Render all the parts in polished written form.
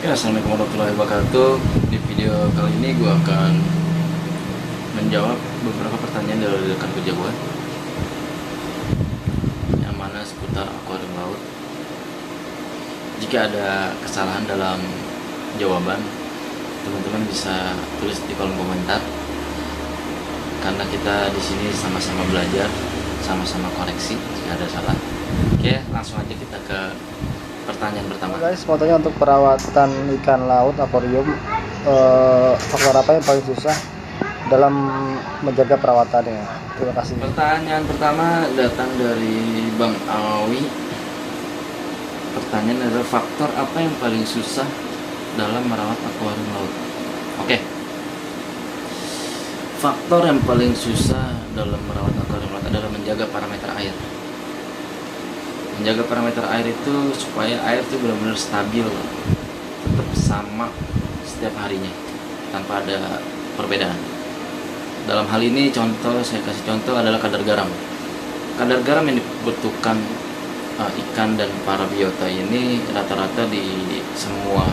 Ya, assalamualaikum warahmatullahi wabarakatuh. Di video kali ini gue akan menjawab beberapa pertanyaan dari rekan kerja gue, yang mana seputar akuarium laut. Jika ada kesalahan dalam jawaban, teman-teman bisa tulis di kolom komentar, karena kita di sini sama-sama belajar, sama-sama koreksi jika ada salah. Oke, langsung aja kita ke pertanyaan pertama. Guys, mau tanya untuk perawatan ikan laut akuarium, faktor apa yang paling susah dalam menjaga perawatannya? Terima kasih. Pertanyaan pertama datang dari Bang Awi. Pertanyaan adalah faktor apa yang paling susah dalam merawat akuarium laut? Oke. Faktor yang paling susah dalam merawat akuarium laut adalah menjaga parameter air. Menjaga parameter air itu supaya air itu benar-benar stabil, tetap sama setiap harinya tanpa ada perbedaan. Dalam hal ini saya kasih contoh adalah kadar garam. Kadar garam yang dibutuhkan ikan dan para biota ini rata-rata di semua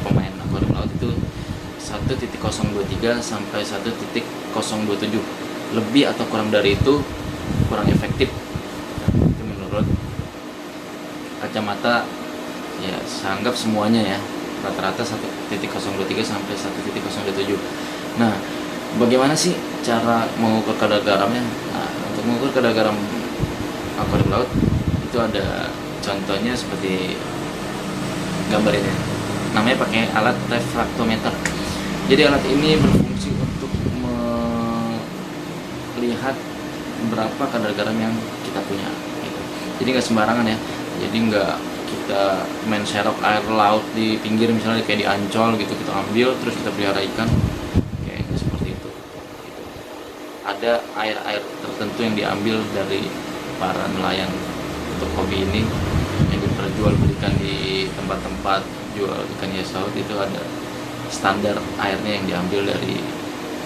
pemain akuarium laut itu 1.023 sampai 1.027. Lebih atau kurang dari itu kurang efektif. Itu menurut kacamata ya, saya anggap semuanya ya, rata-rata 1.023 sampai 1.027. Nah, bagaimana sih cara mengukur kadar garamnya? Nah, untuk mengukur kadar garam akuarium laut itu ada contohnya seperti gambar ini. Namanya pakai alat refraktometer. Jadi alat ini berfungsi untuk melihat berapa kadar garam yang kita punya gitu. Jadi nggak sembarangan ya. Jadi nggak kita main serok air laut di pinggir, misalnya kayak di Ancol gitu, kita ambil terus kita pelihara ikan kayak seperti itu. Ada air-air tertentu yang diambil dari para nelayan untuk hobi ini, yang diperjualbelikan di tempat-tempat jual ikan hias laut. Itu ada standar airnya yang diambil dari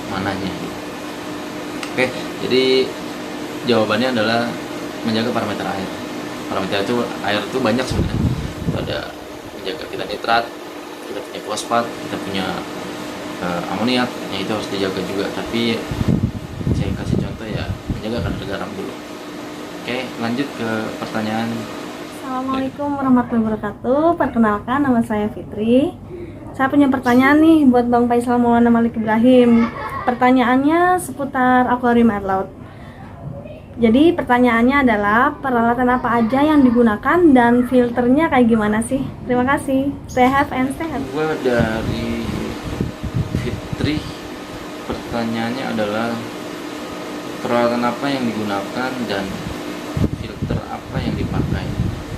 mananya gitu. Oke, jadi jawabannya adalah menjaga parameter air. Parameter itu air itu banyak sebenarnya. Itu ada menjaga kita nitrat, kita punya fosfat, kita punya amoniak, yang itu harus dijaga juga. Tapi saya kasih contoh ya, menjaga kadar garam dulu. Oke, lanjut ke pertanyaan. Assalamualaikum warahmatullahi wabarakatuh. Perkenalkan, nama saya Fitri. Saya punya pertanyaan nih buat Bang Faisal Maulana Malik Ibrahim. Pertanyaannya seputar akuarium air laut. Jadi pertanyaannya adalah peralatan apa aja yang digunakan dan filternya kayak gimana sih? Terima kasih. Stay healthy and stay healthy. Gue dari Fitri, pertanyaannya adalah peralatan apa yang digunakan dan filter apa yang dipakai.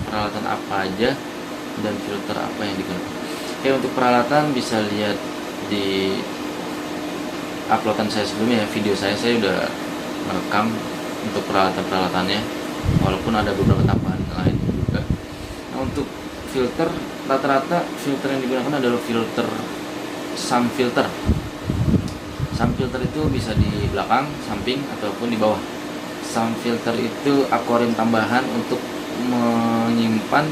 Peralatan apa aja dan filter apa yang digunakan. Oke, untuk peralatan bisa lihat di uploadan saya sebelumnya, video saya udah merekam untuk peralatan-peralatannya, walaupun ada beberapa tambahan lain juga. Nah, untuk filter, rata-rata filter yang digunakan adalah filter SAM filter. SAM filter itu bisa di belakang, samping, ataupun di bawah. SAM filter itu akuarium tambahan untuk menyimpan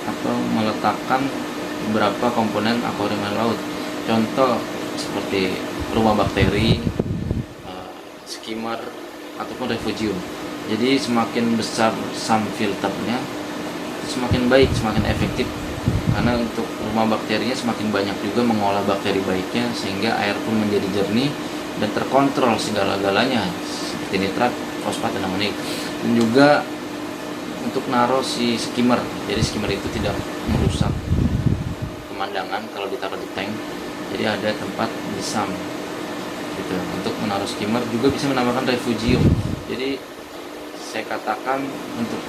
atau meletakkan beberapa komponen akuarium air laut. Contoh seperti rumah bakteri, skimmer, ataupun refugium. Jadi semakin besar SAM filternya, semakin baik, semakin efektif. Karena untuk rumah bakterinya semakin banyak juga mengolah bakteri baiknya, sehingga air pun menjadi jernih dan terkontrol segala-galanya seperti nitrat, fosfat, dan amoniak. Dan juga untuk naruh si skimmer. Jadi skimmer itu tidak merusak pemandangan kalau ditaruh di tank. Jadi ada tempat di SAM gitu. Untuk menaruh skimmer juga bisa menambahkan refugium. Jadi saya katakan untuk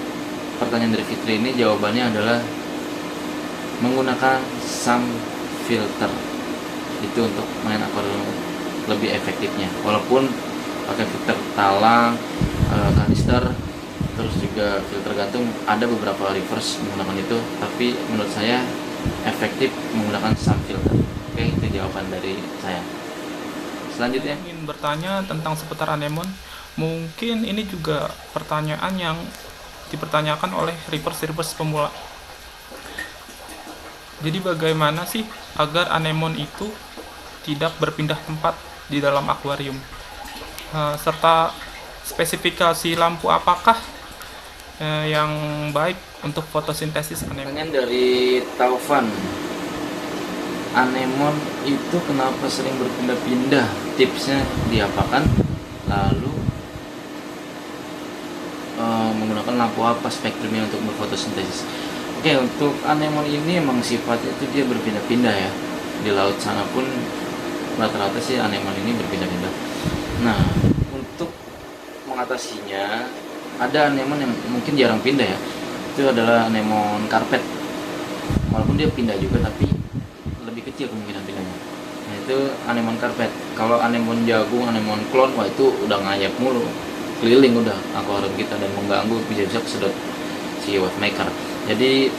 pertanyaan dari Fitri ini, jawabannya adalah menggunakan SAM filter. Itu untuk main akuarium lebih efektifnya. Walaupun pakai filter talang, kanister, terus juga filter gantung, ada beberapa reverse menggunakan itu, tapi menurut saya efektif menggunakan SAM filter. Oke, itu jawaban dari saya. Selanjutnya ingin bertanya tentang seputar anemon. Mungkin ini juga pertanyaan yang dipertanyakan oleh reverse pemula. Jadi bagaimana sih agar anemon itu tidak berpindah tempat di dalam akuarium. Serta spesifikasi lampu apakah yang baik untuk fotosintesis anemon. Pertanyaan dari Taufan, anemon itu kenapa sering berpindah-pindah, tipsnya diapakan, lalu menggunakan lampu apa spektrumnya untuk berfotosintesis. Oke, untuk anemon ini emang sifatnya itu dia berpindah-pindah ya, di laut sana pun rata-rata sih anemon ini berpindah-pindah. Nah, untuk mengatasinya ada anemon yang mungkin jarang pindah ya, itu adalah anemon karpet. Walaupun dia pindah juga tapi lebih kecil kemungkinan pindahnya. Nah, itu anemon karpet. Kalau anemon jagung, anemon klon, wah itu udah ngayap mulu, keliling udah akuarium kita dan mengganggu, bisa-bisa kesedot si wave maker. Jadi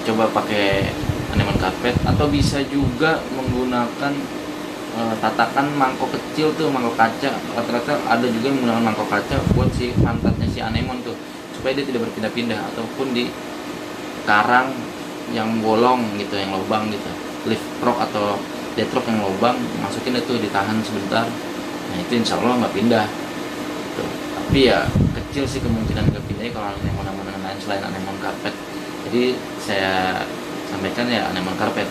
coba pakai anemon karpet, atau bisa juga menggunakan tatakan mangkok kecil tuh, mangkok kaca. Rata-rata ada juga yang menggunakan mangkok kaca buat si pantatnya si anemon tuh, supaya dia tidak berpindah-pindah, ataupun di karang yang bolong gitu, yang lubang gitu, lift rock atau dead rock yang lubang, masukin itu, ditahan sebentar. Nah itu insya Allah nggak pindah tuh. Tapi ya kecil sih kemungkinan nggak pindahnya kalau anemon lain selain anemon karpet. Jadi saya sampaikan ya anemon karpet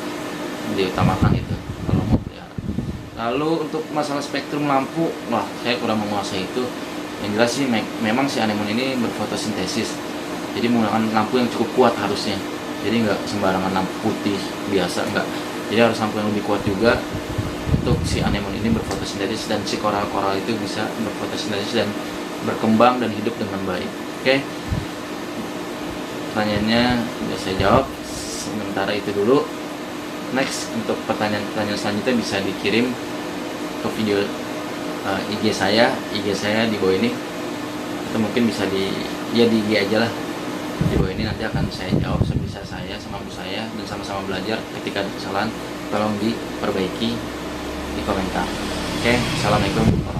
diutamakan itu kalau mau pelihara. Lalu untuk masalah spektrum lampu, wah saya kurang menguasai itu. Yang jelas sih memang si anemon ini berfotosintesis, jadi menggunakan lampu yang cukup kuat harusnya. Jadi nggak sembarangan lampu putih biasa, nggak. Jadi harus lampu yang lebih kuat juga untuk si anemon ini berfotosintesis, dan si koral-koral itu bisa berfotosintesis dan berkembang dan hidup dengan baik. Oke, pertanyaannya sudah saya jawab. Sementara itu dulu. Next, untuk pertanyaan-pertanyaan selanjutnya bisa dikirim ke video IG saya di bawah ini, atau mungkin bisa di IG aja lah di bawah ini. Nanti akan saya jawab sebisa saya, semampu saya, dan sama-sama belajar. Ketika ada kesalahan tolong diperbaiki di komentar. Oke, assalamualaikum warahmatullahi wabarakatuh.